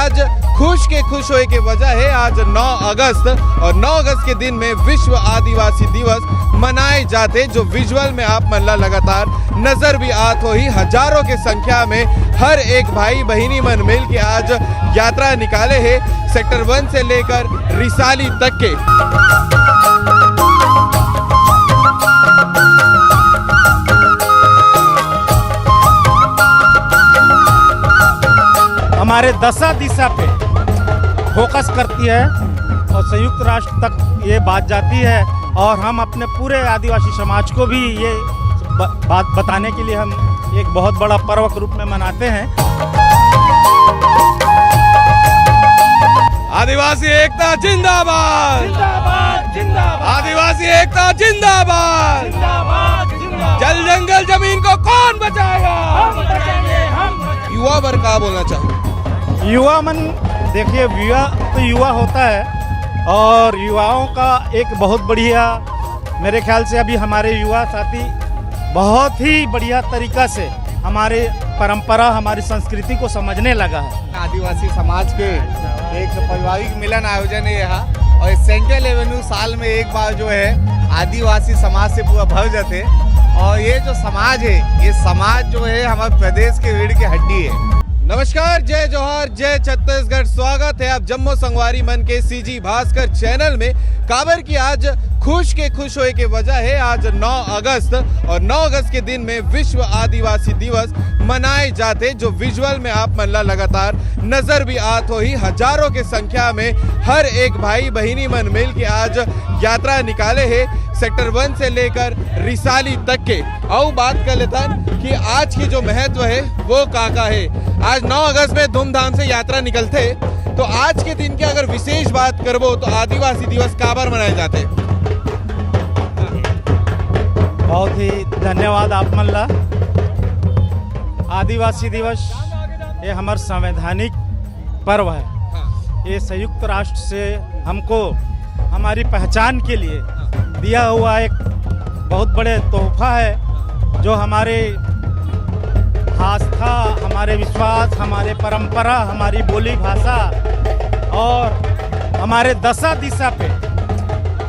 आज खुश होए के वजह है आज 9 अगस्त और 9 अगस्त के दिन में विश्व आदिवासी दिवस मनाए जाते, जो विजुअल में आप मन ला लगातार नजर भी आत हो ही। हजारों के संख्या में हर एक भाई बहिनी मन मिल के आज यात्रा निकाले है सेक्टर 1 से लेकर रिसाली तक के। हमारे दशा दिशा पे फोकस करती है और संयुक्त राष्ट्र तक ये बात जाती है और हम अपने पूरे आदिवासी समाज को भी ये बात बताने के लिए हम एक बहुत बड़ा पर्व के रूप में मनाते हैं। आदिवासी एकता जिंदाबाद जिंदाबाद जिंदाबाद, आदिवासी एकता जिंदाबाद जिंदाबाद जिंदाबाद। जल जंगल जमीन को कौन बचाएगा? हम बचाएंगे, हम। युवा वर्ग का बोलना चाहूँ। युवा मन देखिए, युवा तो युवा होता है और युवाओं का एक बहुत बढ़िया, मेरे ख्याल से अभी हमारे युवा साथी बहुत ही बढ़िया तरीका से हमारे परंपरा हमारी संस्कृति को समझने लगा है। आदिवासी समाज के एक पारिवारिक मिलन आयोजन है यहाँ और सेंट्रल एवेन्यू साल में एक बार जो है आदिवासी समाज से पूरा भर जाते और ये जो समाज है, ये समाज जो है हमारे प्रदेश के रीढ़ की हड्डी है। नमस्कार, जय जोहार, जय छत्तीसगढ़। स्वागत है आप जम्मू संगवारी मन के सीजी भास्कर चैनल में। काबर की आज खुश होए के वजह है आज 9 अगस्त और 9 अगस्त के दिन में विश्व आदिवासी दिवस मनाए जाते, जो विजुअल में आप मन ला लगातार नजर भी आत हो ही। हजारों के संख्या में हर एक भाई बहिनी मन मिल के आज यात्रा निकाले है सेक्टर 1 से लेकर रिसाली तक के। आओ बात कर लेता कि आज की जो महत्व है वो काका है। आज 9 अगस्त में धूमधाम से यात्रा निकलते, तो आज के दिन की अगर विशेष बात करबो तो आदिवासी दिवस काबर मनाए जाते? बहुत ही धन्यवाद आप मन ला। आदिवासी दिवस ये हमारा संवैधानिक पर्व है। ये संयुक्त राष्ट्र से हमको हमारी पहचान के लिए दिया हुआ एक बहुत बड़े तोहफा है, जो हमारे आस्था, हमारे विश्वास, हमारे परंपरा, हमारी बोली भाषा और हमारे दशा दिशा पे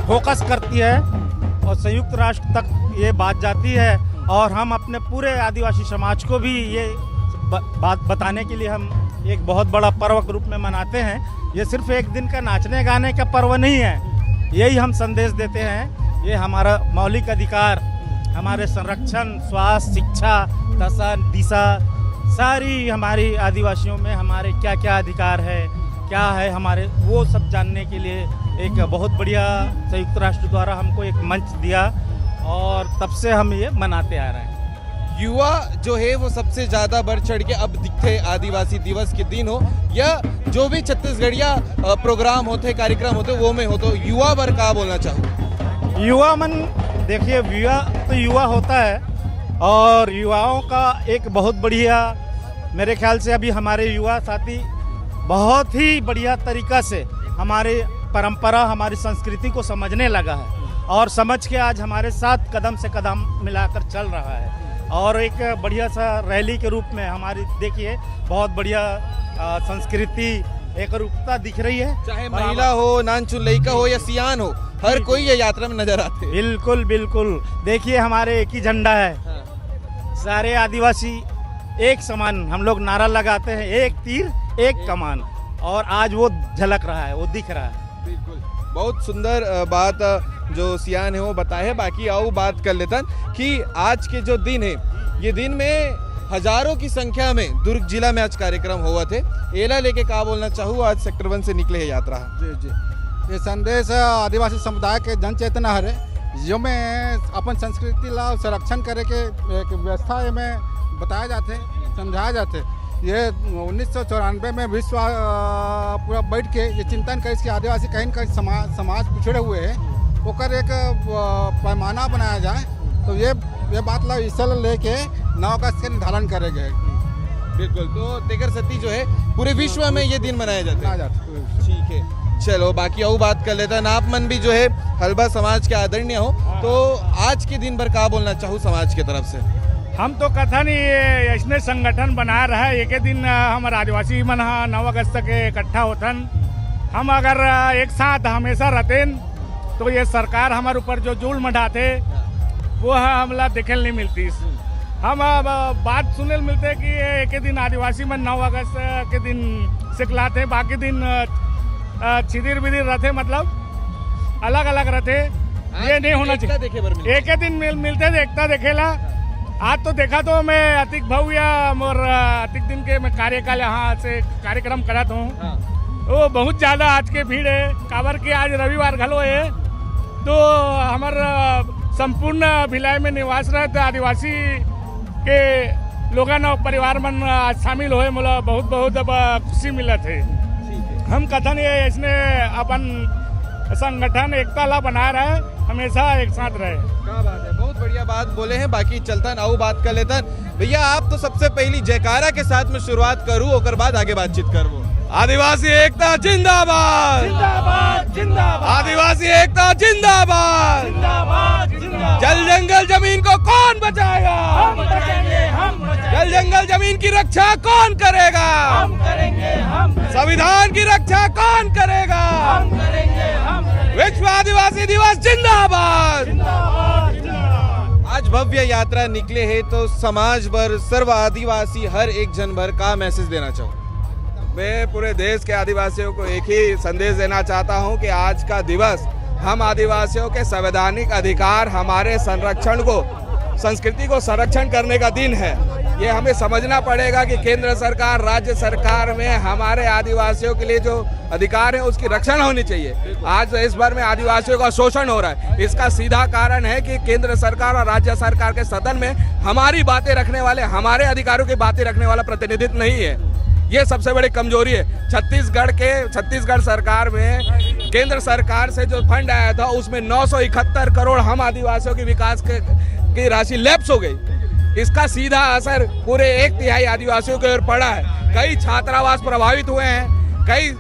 फोकस करती है और संयुक्त राष्ट्र तक ये बात जाती है और हम अपने पूरे आदिवासी समाज को भी ये बात बताने के लिए हम एक बहुत बड़ा पर्व के रूप में मनाते हैं। ये सिर्फ एक दिन का नाचने गाने का पर्व नहीं है, यही हम संदेश देते हैं। ये हमारा मौलिक अधिकार, हमारे संरक्षण, स्वास्थ्य, शिक्षा, दशा दिशा, सारी हमारी आदिवासियों में हमारे क्या क्या अधिकार है, क्या है हमारे, वो सब जानने के लिए एक बहुत बढ़िया संयुक्त राष्ट्र द्वारा हमको एक मंच दिया और तब से हम ये मनाते आ रहे हैं। युवा जो है वो सबसे ज्यादा बढ़ चढ़ के अब दिखते, आदिवासी दिवस के दिन हो या जो भी छत्तीसगढ़िया प्रोग्राम होते, कार्यक्रम होते, वो में हो, तो युवा वर्ग का बोलना चाहूँ। युवा मन देखिए, युवा तो युवा होता है और युवाओं का एक बहुत बढ़िया, मेरे ख्याल से अभी हमारे युवा साथी बहुत ही बढ़िया तरीका से हमारे परंपरा हमारी संस्कृति को समझने लगा है और समझ के आज हमारे साथ कदम से कदम मिलाकर चल रहा है और एक बढ़िया सा रैली के रूप में हमारी देखिए बहुत बढ़िया संस्कृति एक रूपता दिख रही है। चाहे महिला हो, नानचुन लड़का हो या सियान हो, हर कोई ये यात्रा में नजर आते हैं। बिल्कुल बिल्कुल, देखिए हमारे एक ही झंडा है। सारे आदिवासी एक समान हम लोग नारा लगाते हैं, एक तीर एक कमान, और आज वो झलक रहा है, वो दिख रहा है। बिल्कुल, बहुत सुंदर बात जो सियान है वो बताए है। बाकी आओ बात कर लेता कि आज के जो दिन है, ये दिन में हजारों की संख्या में दुर्ग जिला में आज कार्यक्रम हुआ थे। एला लेके का बोलना चाहूँ, आज सेक्टर 1 से निकले है यात्रा। जी जी, ये संदेश आदिवासी समुदाय के जन चेतना है, जो में अपन संस्कृति ला संरक्षण करे के एक व्यवस्था में बताया जाते, समझाया जाते। ये 1994 में विश्व पूरा बैठ के ये चिंतन करे कि आदिवासी कहीं कहीं समाज पिछड़े हुए हैं, ओकर एक पैमाना बनाया जाए। तो ये बात ला इस लेके 9 अगस्त के निर्धारण करे गए। बिल्कुल, तो तेकर सती जो है पूरे विश्व में ये दिन मनाया जाता है। ठीक है, चलो बाकी और बात कर लेता है। आप मन भी जो है हलबा समाज के आदरणीय हो, तो आज के दिन भर का बोलना चाहूँ समाज की तरफ से? हम तो कथन ये ऐसने संगठन बना रहा है। एक दिन हमारे आदिवासी मन 9 अगस्त के इकट्ठा होथन। हम अगर एक साथ हमेशा रहते तो ये सरकार हमारे ऊपर जो जुल्म ढाते वो हमला देखे नहीं मिलती। हम बात सुने मिलते कि एक दिन आदिवासी मन 9 अगस्त के दिन सिखलाते, बाकी दिन छिदिर बिदिर रहते, मतलब अलग अलग रहते। ये नहीं होना चाहिए। एक दिन मिलते एकता देखेला। आज तो देखा तो मैं अतिक भाऊ या मोर अतिक दिन के मैं कार्यकाल यहाँ से कार्यक्रम करत हूँ। वो बहुत ज्यादा आज के भीड़ है। काबर के आज रविवार घलो है तो हमार संपूर्ण भिलाई में निवास रहते आदिवासी के लोगन और परिवार मन शामिल होए। मोला बहुत बहुत खुशी मिलत है। हम कथन ये इसने अपन संगठन एकता ला बना रहा है, हमेशा एक साथ रहे। क्या बात है, बहुत बढ़िया बात बोले हैं। बाकी चलता ना बात कर लेता। भैया आप तो सबसे पहली जयकारा के साथ में शुरुआत करूँ, ओकर बाद आगे बातचीत करबो। आदिवासी एकता जिंदाबाद, जिंदाबाद जिंदाबाद। आदिवासी एकता जिंदाबाद, जिंदाबाद जिंदाबाद। जल जंगल जमीन को कौन बचाएगा? हम बचाएंगे, हम बचाएंगे। जल जंगल जमीन की रक्षा कौन करेगा? हम करेंगे, हम संविधान की रक्षा कौन करेगा? हम करेंगे, हम विश्व आदिवासी दिवस जिंदाबाद। जिंदाबाद जिंदाबाद। आज भव्य यात्रा निकले है तो समाज भर सर्व आदिवासी हर एक जन भर का मैसेज देना चाहूँ। मैं पूरे देश के आदिवासियों को एक ही संदेश देना चाहता हूं कि आज का दिवस हम आदिवासियों के संवैधानिक अधिकार, हमारे संरक्षण को, संस्कृति को संरक्षण करने का दिन है। ये हमें समझना पड़ेगा कि केंद्र सरकार, राज्य सरकार में हमारे आदिवासियों के लिए जो अधिकार है उसकी रक्षण होनी चाहिए। आज देश भर में आदिवासियों का शोषण हो रहा है। इसका सीधा कारण है कि केंद्र सरकार और राज्य सरकार के सदन में हमारी बातें रखने वाले, हमारे अधिकारों की बातें रखने वाला प्रतिनिधित्व नहीं है। ये सबसे बड़ी कमजोरी है। छत्तीसगढ़ सरकार में केंद्र सरकार से जो फंड आया था उसमें 971 करोड़ हम आदिवासियों की विकास की राशि लैप्स हो गई। इसका सीधा असर पूरे 1/3 आदिवासियों के ओर पड़ा है। कई छात्रावास प्रभावित हुए हैं, कई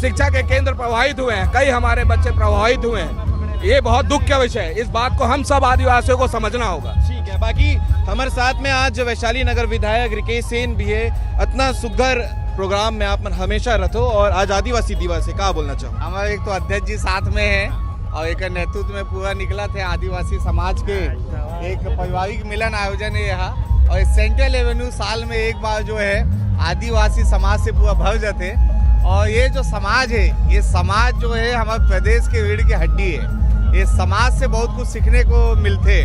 शिक्षा के केंद्र प्रभावित हुए हैं, कई हमारे बच्चे प्रभावित हुए हैं। ये बहुत दुख का विषय है। इस बात को हम सब आदिवासियों को समझना होगा। ठीक है। बाकी हमारे साथ में आज वैशाली नगर विधायक रिकेश सेन भी है। इतना सुघर प्रोग्राम में आप हमेशा रहो और आज आदिवासी दिवस है, क्या बोलना चाहो? हमारे एक तो अध्यक्ष जी साथ में है और एक नेतृत्व में पूरा निकला थे आदिवासी समाज के एक पारिवारिक मिलन आयोजन है यहाँ। और सेंट्रल एवेन्यू साल में एक बार जो है आदिवासी समाज से पूरा भर जाते। और ये जो समाज है, ये समाज जो है हमारे प्रदेश के रीढ़ की हड्डी है। ये समाज से बहुत कुछ सीखने को मिलते।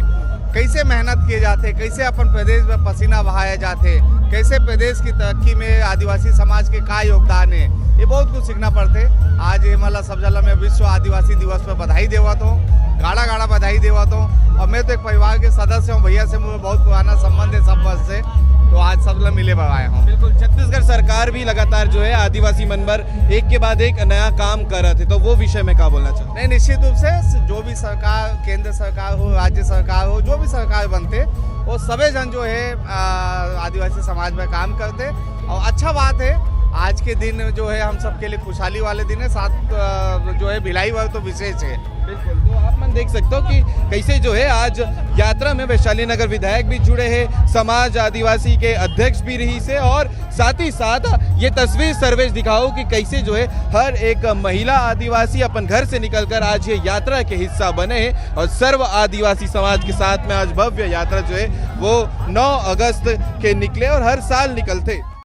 कैसे मेहनत किए जाते, कैसे अपन प्रदेश में पसीना बहाया जाते, कैसे प्रदेश की तरक्की में आदिवासी समाज के का योगदान है, ये बहुत कुछ सीखना पड़ते। आज हिमालय सब जला में विश्व आदिवासी दिवस पर बधाई देवत हूँ, गाड़ा बधाई देवत हूँ। और मैं तो एक परिवार के सदस्य हूँ, भैया से मुझे बहुत पुराना संबंध है सब वर्ष से, तो आज सब लोग मिले आए हूँ। बिल्कुल। छत्तीसगढ़ सरकार भी लगातार जो है आदिवासी मनभर एक के बाद एक नया काम कर रहे थे, तो वो विषय में क्या बोलना चाहते? नहीं, निश्चित रूप से जो भी सरकार, केंद्र सरकार हो, राज्य सरकार हो, जो भी सरकार बनते वो सभी जन जो है आदिवासी समाज में काम करते। और अच्छा बात है, आज के दिन जो है हम सबके लिए खुशहाली वाले दिन है। साथ जो है भिलाई वर्ग तो विशेष है। बिल्कुल। तो आप मन देख सकते हो कि कैसे जो है आज यात्रा में वैशाली नगर विधायक भी जुड़े हैं, समाज आदिवासी के अध्यक्ष भी रही से, और साथ ही साथ ये तस्वीर सर्वेश दिखाओ कि कैसे जो है हर एक महिला आदिवासी अपन घर से निकलकर आज ये यात्रा के हिस्सा बने हैं। और सर्व आदिवासी समाज के साथ में आज भव्य यात्रा जो है वो 9 अगस्त के निकले और हर साल निकलते।